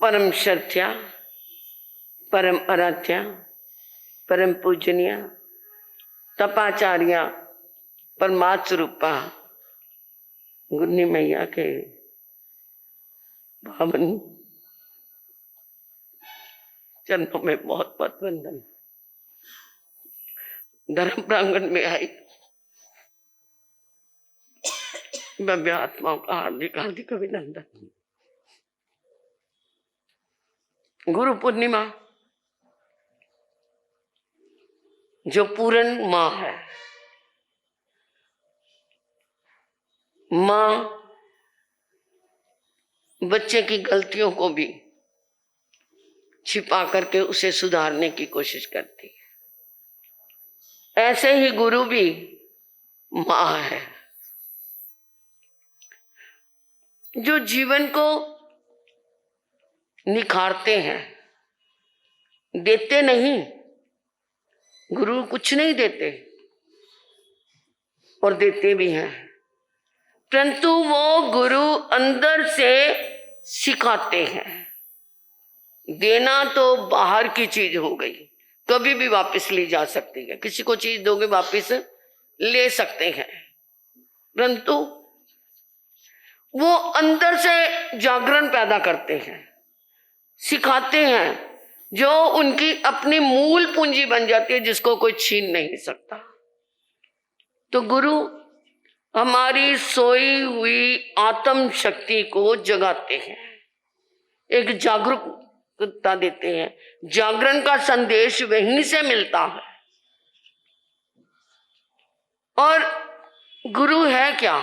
परम श्रद्धा, परम आराध्या, परम पूजनीय, तपाचार्या, परमात्म रूपा गुरनी मैया के पावन चरणों में बहुत बहुत वंदन। धर्म प्रांगण में आई भव्य आत्माओं का हार्दिक हार्दिक अभिनंदन। गुरु पूर्णिमा जो पूर्ण माँ है, माँ बच्चे की गलतियों को भी छिपा करके उसे सुधारने की कोशिश करती है। ऐसे ही गुरु भी माँ है जो जीवन को निखारते हैं, देते नहीं। गुरु कुछ नहीं देते और देते भी हैं, परंतु वो गुरु अंदर से सिखाते हैं। देना तो बाहर की चीज हो गई, कभी भी वापस ली जा सकती है। किसी को चीज दोगे वापस ले सकते हैं, परंतु वो अंदर से जागरण पैदा करते हैं, सिखाते हैं, जो उनकी अपनी मूल पूंजी बन जाती है, जिसको कोई छीन नहीं सकता। तो गुरु हमारी सोई हुई आत्म शक्ति को जगाते हैं, एक जागरूकता देते हैं। जागरण का संदेश वहीं से मिलता है। और गुरु है क्या?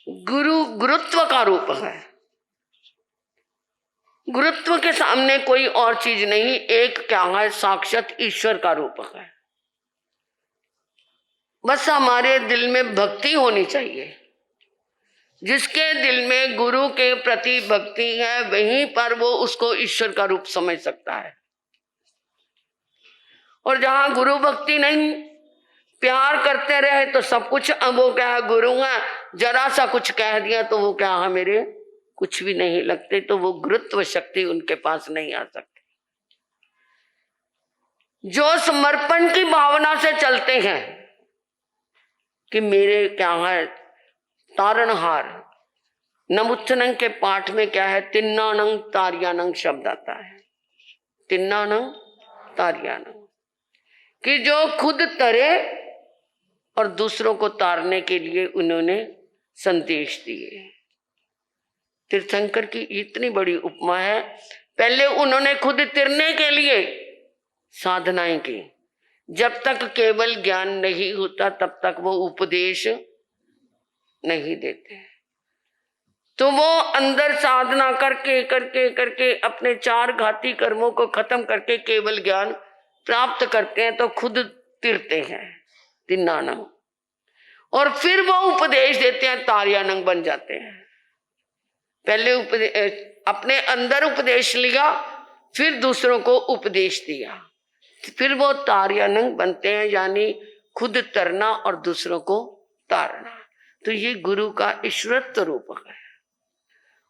गुरु गुरुत्व का रूप है। गुरुत्व के सामने कोई और चीज नहीं, एक क्या है? साक्षात ईश्वर का रूप है। बस हमारे दिल में भक्ति होनी चाहिए। जिसके दिल में गुरु के प्रति भक्ति है, वहीं पर वो उसको ईश्वर का रूप समझ सकता है। और जहां गुरु भक्ति नहीं, प्यार करते रहे तो सब कुछ, अब वो क्या है? गुरु है, जरा सा कुछ कह दिया तो वो क्या है? मेरे कुछ भी नहीं लगते, तो वो गुरुत्व शक्ति उनके पास नहीं आ सकती। जो समर्पण की भावना से चलते हैं कि मेरे क्या है? तारणहार, नमुत्थनंग के पाठ में क्या है? तिन्नानंग तारियानंग शब्द आता है। तिन्नानंग तारियानंग, कि जो खुद तरे और दूसरों को तारने के लिए उन्होंने संदेश दिए। तीर्थंकर की इतनी बड़ी उपमा है। पहले उन्होंने खुद तिरने के लिए साधनाएं की। जब तक केवल ज्ञान नहीं होता तब तक वो उपदेश नहीं देते। तो वो अंदर साधना करके करके करके अपने चार घाती कर्मों को खत्म करके केवल ज्ञान प्राप्त करते हैं, तो खुद तिरते हैं, तिन्नानंग, और फिर वो उपदेश देते हैं, तारियानंग बन जाते हैं। पहले अपने अंदर उपदेश लिया, फिर दूसरों को उपदेश दिया, फिर वो तारियानंग बनते हैं, यानी खुद तरना और दूसरों को तारना। तो ये गुरु का ईश्वरत्व रूप है।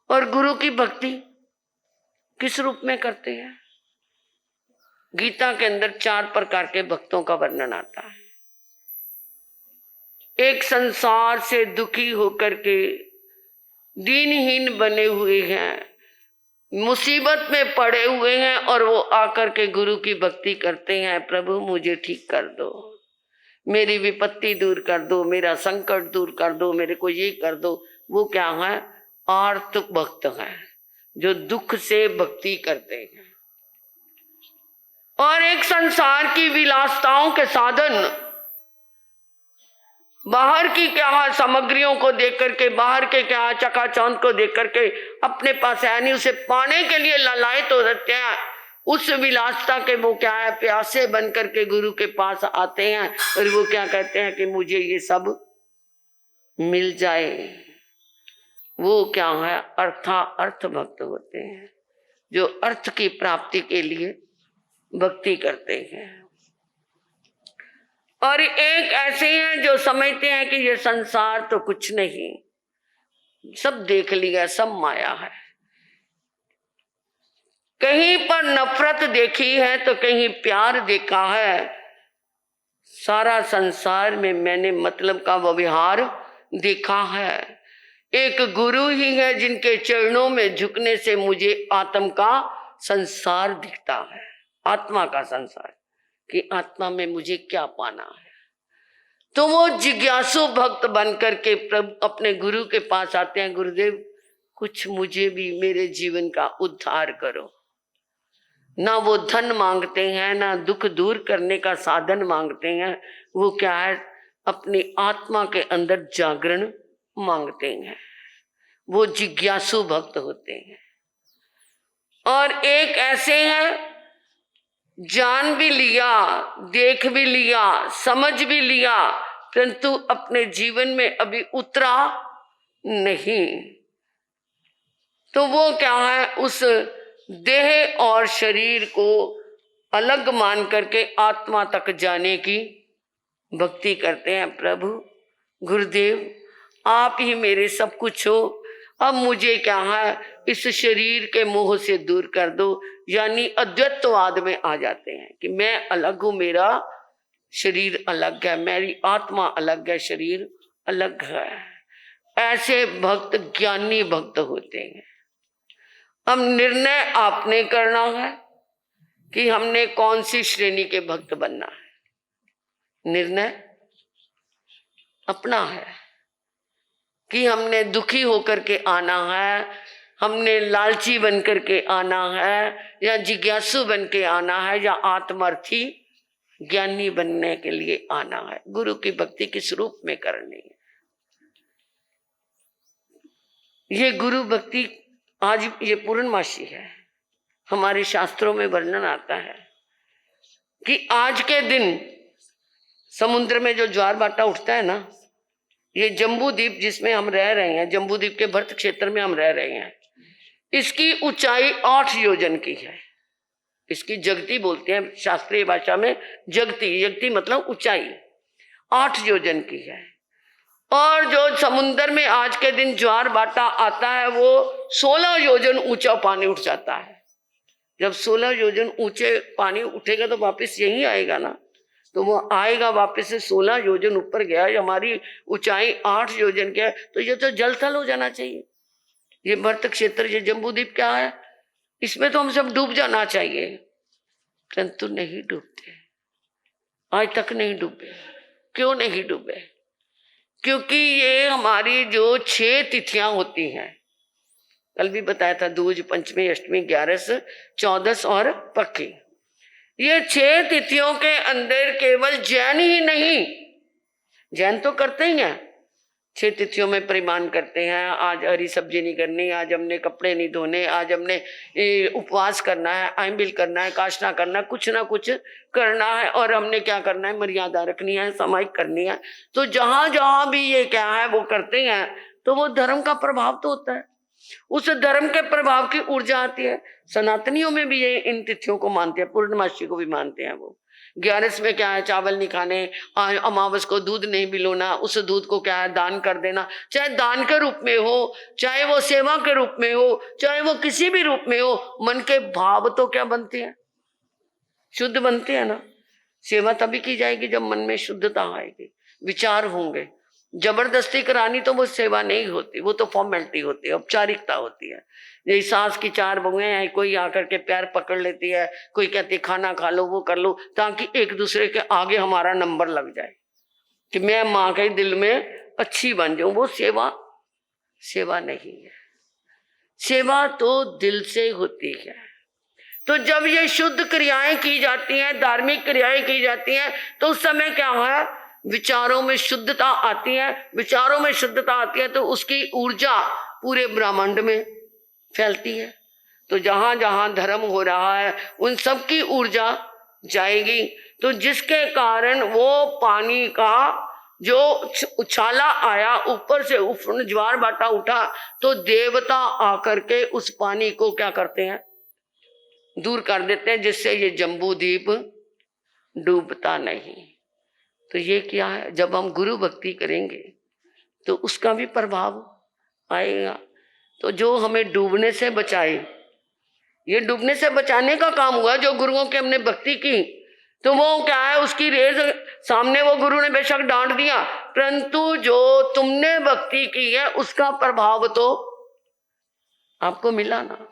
और गुरु की भक्ति किस रूप में करते हैं? गीता के अंदर 4 प्रकार के भक्तों का वर्णन आता है। एक संसार से दुखी होकर के दीनहीन बने हुए हैं, मुसीबत में पड़े हुए हैं, और वो आकर के गुरु की भक्ति करते हैं। प्रभु मुझे ठीक कर दो, मेरी विपत्ति दूर कर दो, मेरा संकट दूर कर दो, मेरे को ये कर दो। वो क्या है? आर्त भक्त है, जो दुख से भक्ति करते हैं। और एक संसार की विलासिताओं के साधन, बाहर की क्या सामग्रियों को देख करके, बाहर के क्या चकाचौंध को देख करके अपने पास है नहीं, उसे पाने के लिए लालायित हो रहते हैं। उस विलासिता के वो क्या है? प्यासे बन करके गुरु के पास आते हैं, और वो क्या कहते हैं कि मुझे ये सब मिल जाए। वो क्या है? अर्थ भक्त होते हैं, जो अर्थ की प्राप्ति के लिए भक्ति करते हैं। और एक ऐसे हैं जो समझते हैं कि ये संसार तो कुछ नहीं, सब देख लिया, सब माया है। कहीं पर नफरत देखी है तो कहीं प्यार देखा है। सारा संसार में मैंने मतलब का व्यवहार देखा है। एक गुरु ही है जिनके चरणों में झुकने से मुझे आत्म का संसार दिखता है, आत्मा का संसार, कि आत्मा में मुझे क्या पाना है। तो वो जिज्ञासु भक्त बन करके प्रभु अपने गुरु के पास आते हैं, गुरुदेव कुछ मुझे भी मेरे जीवन का उद्धार करो। ना वो धन मांगते हैं, ना दुख दूर करने का साधन मांगते हैं, वो क्या है, अपनी आत्मा के अंदर जागरण मांगते हैं। वो जिज्ञासु भक्त होते हैं। और एक ऐसे हैं, जान भी लिया, देख भी लिया, समझ भी लिया, परंतु अपने जीवन में अभी उतरा नहीं। तो वो क्या है, उस देह और शरीर को अलग मान करके आत्मा तक जाने की भक्ति करते हैं। प्रभु गुरुदेव आप ही मेरे सब कुछ हो, अब मुझे क्या है, इस शरीर के मोह से दूर कर दो। यानी अद्वैतवाद में आ जाते हैं कि मैं अलग हूं, मेरा शरीर अलग है, मेरी आत्मा अलग है, शरीर अलग है। ऐसे भक्त ज्ञानी भक्त होते हैं। अब निर्णय आपने करना है कि हमने कौन सी श्रेणी के भक्त बनना है। निर्णय अपना है कि हमने दुखी होकर के आना है, हमने लालची बन करके आना है, या जिज्ञासु बन के आना है, या आत्मार्थी ज्ञानी बनने के लिए आना है। गुरु की भक्ति किस रूप में करनी है, ये गुरु भक्ति आज ये पूर्णमासी है। हमारे शास्त्रों में वर्णन आता है कि आज के दिन समुद्र में जो ज्वार भाटा उठता है ना, ये जम्बू द्वीप जिसमें हम रह रहे हैं, जम्बू द्वीप के भरत क्षेत्र में हम रह रहे हैं, इसकी ऊंचाई 8 योजन की है। इसकी जगती बोलते हैं शास्त्रीय भाषा में, जगती, जगती मतलब ऊंचाई 8 योजन की है। और जो समुद्र में आज के दिन ज्वार भाटा आता है वो 16 योजन ऊंचा पानी उठ जाता है। जब 16 योजन ऊंचे पानी उठेगा तो वापस यही आएगा ना, तो वो आएगा वापस से 16 योजन ऊपर गया, हमारी ऊंचाई 8 योजन की है, तो ये तो जलथल हो जाना चाहिए। ये भरत क्षेत्र, ये जम्बूद्वीप क्या है, इसमें तो हम सब डूब जाना चाहिए, परंतु नहीं डूबते, आज तक नहीं डूबे। क्यों नहीं डूबे? क्योंकि ये हमारी जो 6 तिथियां होती हैं, कल भी बताया था, दूज, पंचमी, अष्टमी, 11, 14 और पक्की। ये 6 तिथियों के अंदर केवल जैन ही नहीं, जैन तो करते ही हैं, 6 तिथियों में परिमान करते हैं। आज हरी सब्जी नहीं करनी, आज हमने कपड़े नहीं धोने, आज हमने उपवास करना है, आइंबिल करना है, काशना करना है, कुछ ना कुछ करना है। और हमने क्या करना है, मर्यादा रखनी है, सामायिक करनी है। तो जहां जहां भी ये क्या है वो करते हैं, तो वो धर्म का प्रभाव तो होता है, उस धर्म के प्रभाव की ऊर्जा आती है। सनातनियों में भी ये इन तिथियों को मानते हैं, पूर्णमासी को भी मानते हैं। वो 11 में क्या है, चावल नहीं खाने, अमावस को दूध नहीं पिलाना, उस दूध को क्या है दान कर देना, चाहे दान के रूप में हो, चाहे वो सेवा के रूप में हो, चाहे वो किसी भी रूप में हो। मन के भाव तो क्या बनते हैं, शुद्ध बनते हैं ना। सेवा तभी की जाएगी जब मन में शुद्धता आएगी, विचार होंगे। जबरदस्ती करानी तो वो सेवा नहीं होती, वो तो फॉर्मेलिटी होती है, औपचारिकता होती है। यही सास की 4 बहुएं हैं, कोई आकर के पैर पकड़ लेती है, कोई कहती है खाना खा लो, वो कर लो, ताकि एक दूसरे के आगे हमारा नंबर लग जाए कि मैं माँ के दिल में अच्छी बन जाऊं। वो सेवा नहीं है। सेवा तो दिल से होती है। तो जब ये शुद्ध क्रियाएं की जाती हैं, धार्मिक क्रियाएं की जाती हैं, तो उस समय क्या है, विचारों में शुद्धता आती है। विचारों में शुद्धता आती है तो उसकी ऊर्जा पूरे ब्रह्मांड में फैलती है। तो जहां जहां धर्म हो रहा है उन सब की ऊर्जा जाएगी, तो जिसके कारण वो पानी का जो उछाला आया, ऊपर से ज्वार भाटा उठा, तो देवता आकर के उस पानी को क्या करते हैं, दूर कर देते हैं, जिससे ये जम्बू द्वीप डूबता नहीं। तो ये क्या है, जब हम गुरु भक्ति करेंगे तो उसका भी प्रभाव आएगा। तो जो हमें डूबने से बचाए, ये डूबने से बचाने का काम हुआ। जो गुरुओं की हमने भक्ति की, तो वो क्या है, उसकी रेज सामने वो गुरु ने बेशक डांट दिया, परंतु जो तुमने भक्ति की है उसका प्रभाव तो आपको मिला ना।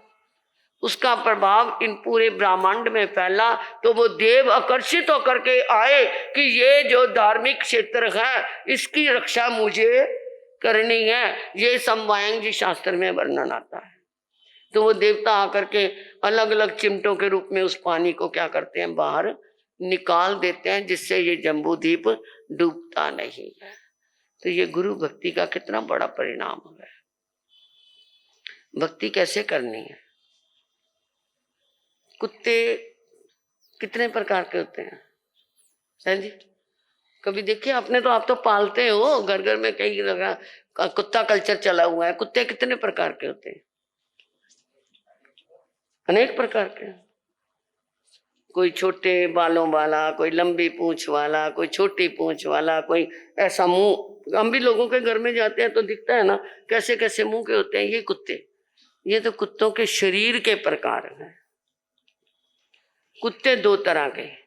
उसका प्रभाव इन पूरे ब्रह्मांड में फैला, तो वो देव आकर्षित होकर के आए कि ये जो धार्मिक क्षेत्र है इसकी रक्षा मुझे करनी है। ये समवायंग जी शास्त्र में वर्णन आता है। तो वो देवता आकर के अलग अलग चिमटों के रूप में उस पानी को क्या करते हैं, बाहर निकाल देते हैं, जिससे ये जम्बू द्वीप डूबता नहीं है। तो ये गुरु भक्ति का कितना बड़ा परिणाम है। भक्ति कैसे करनी है? कुत्ते कितने प्रकार के होते हैं, है जी? कभी देखिए आपने? तो आप तो पालते हो, घर घर में कई जगह कुत्ता कल्चर चला हुआ है। कुत्ते कितने प्रकार के होते हैं? अनेक प्रकार के। कोई छोटे बालों वाला, कोई लंबी पूंछ वाला, कोई छोटी पूंछ वाला, कोई ऐसा मुंह। हम भी लोगों के घर में जाते हैं तो दिखता है ना कैसे कैसे मुंह के होते हैं ये कुत्ते। ये तो कुत्तों के शरीर के प्रकार हैं। कुत्ते दो तरह के,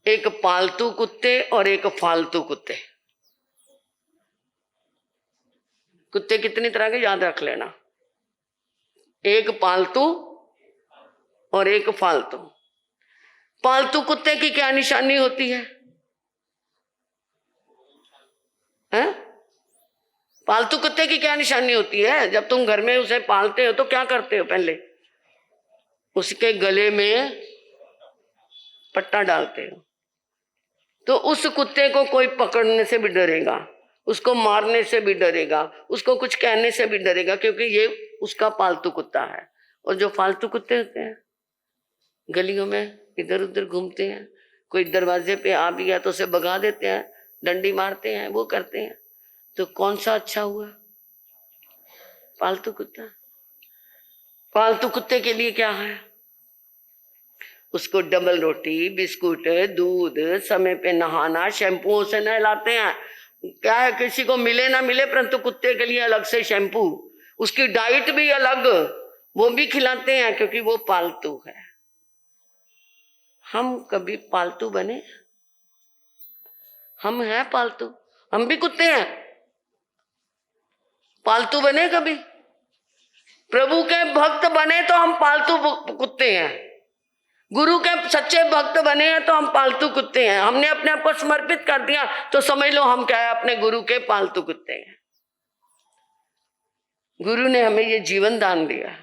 एक पालतू कुत्ते और एक फालतू कुत्ते। कुत्ते कितनी तरह के याद रख लेना, एक पालतू और एक फालतू। पालतू कुत्ते की क्या निशानी होती है? हैं? पालतू कुत्ते की क्या निशानी होती है? जब तुम घर में उसे पालते हो तो क्या करते हो? पहले उसके गले में पट्टा डालते हो। तो उस कुत्ते को कोई पकड़ने से भी डरेगा, उसको मारने से भी डरेगा, उसको कुछ कहने से भी डरेगा, क्योंकि ये उसका पालतू कुत्ता है। और जो फालतू कुत्ते होते हैं गलियों में इधर उधर घूमते हैं, कोई दरवाजे पे आ भी गया तो उसे भगा देते हैं, डंडी मारते हैं, वो करते हैं। तो कौन सा अच्छा हुआ? पालतू कुत्ता। पालतू कुत्ते के लिए क्या है? उसको डबल रोटी, बिस्कुट, दूध, समय पे नहाना, शैम्पुओं से नहलाते हैं। क्या है, किसी को मिले ना मिले, परंतु कुत्ते के लिए अलग से शैम्पू, उसकी डाइट भी अलग, वो भी खिलाते हैं, क्योंकि वो पालतू है। हम कभी पालतू बने? हम हैं पालतू? हम भी कुत्ते हैं। पालतू बने कभी? प्रभु के भक्त बने तो हम पालतू कुत्ते हैं। गुरु के सच्चे भक्त बने हैं तो हम पालतू कुत्ते हैं। हमने अपने आप को समर्पित कर दिया तो समझ लो हम क्या है, अपने गुरु के पालतू कुत्ते हैं। गुरु ने हमें ये जीवन दान दिया।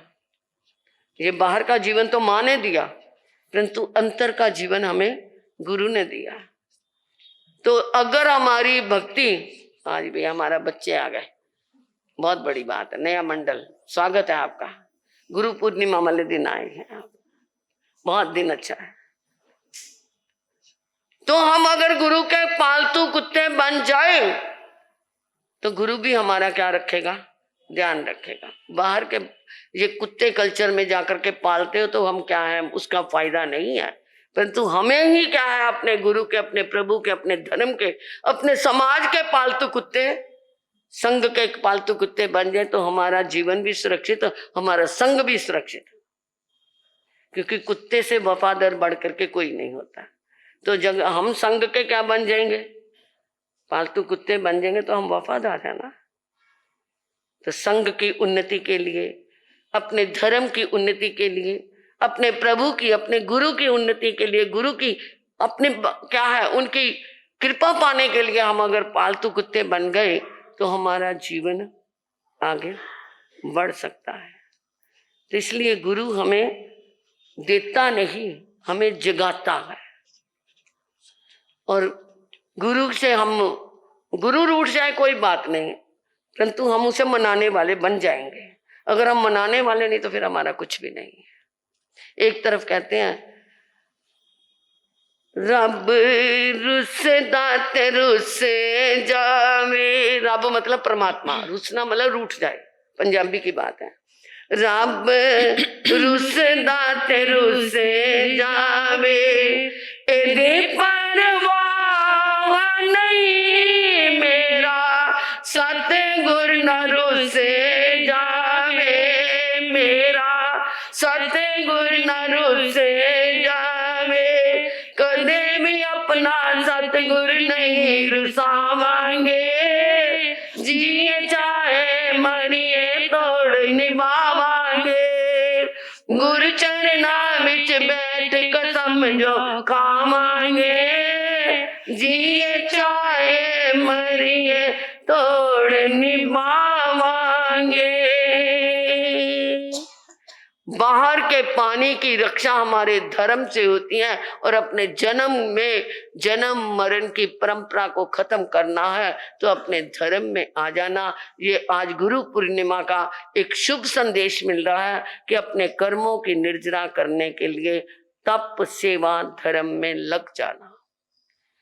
ये बाहर का जीवन तो माँ ने दिया, परंतु अंतर का जीवन हमें गुरु ने दिया। तो अगर हमारी भक्ति, आज भी हमारा बच्चे आ गए, बहुत बड़ी बात है। नया मंडल, स्वागत है आपका। गुरु पूर्णिमा वाले दिन आए हैं आप, बहुत दिन अच्छा है। तो हम अगर गुरु के पालतू कुत्ते बन जाए तो गुरु भी हमारा क्या रखेगा? ध्यान रखेगा। बाहर के ये कुत्ते कल्चर में जाकर के पालते हो तो हम क्या है, उसका फायदा नहीं है। परंतु हमें ही क्या है, अपने गुरु के, अपने प्रभु के, अपने धर्म के, अपने समाज के पालतू कुत्ते, संघ के पालतू कुत्ते बन जाए तो हमारा जीवन भी सुरक्षित, हमारा संघ भी सुरक्षित। क्योंकि कुत्ते से वफादार बढ़ करके कोई नहीं होता। तो जब हम संघ के क्या बन जाएंगे, पालतू कुत्ते बन जाएंगे, तो हम वफादार है ना। तो संघ की उन्नति के लिए, अपने धर्म की उन्नति के लिए, अपने प्रभु की, अपने गुरु की उन्नति के लिए, गुरु की अपने क्या है, उनकी कृपा पाने के लिए हम अगर पालतू कुत्ते बन गए तो हमारा जीवन आगे बढ़ सकता है। तो इसलिए गुरु हमें देता नहीं, हमें जगाता है। और गुरु से हम, गुरु रूठ जाए कोई बात नहीं, परंतु हम उसे मनाने वाले बन जाएंगे। अगर हम मनाने वाले नहीं तो फिर हमारा कुछ भी नहीं है। एक तरफ कहते हैं रब रुसदा ते रुसे जावे, रब मतलब परमात्मा, रुसना मतलब रूठ जाए, पंजाबी की बात है। रब रुसदा ते रुसे जावे, एदे परवाह नहीं मेरा सतगुर न रुसे जावे मेरा, सतगुर न रुसे जावे, कदे भी अपना सतगुर नहीं रुसावांगे, जिए चाहे मरिए तोड़ निभावांगे, गुरु चरना विच बैठ कसम जो खावांगे, जिए चाहे मरिए तोड़ निभावांगे। बाहर के पानी की रक्षा हमारे धर्म से होती है, और अपने जन्म में जन्म मरण की परंपरा को खत्म करना है तो अपने धर्म में आ जाना। ये आज गुरु पूर्णिमा का एक शुभ संदेश मिल रहा है कि अपने कर्मों की निर्जरा करने के लिए तप सेवा धर्म में लग जाना।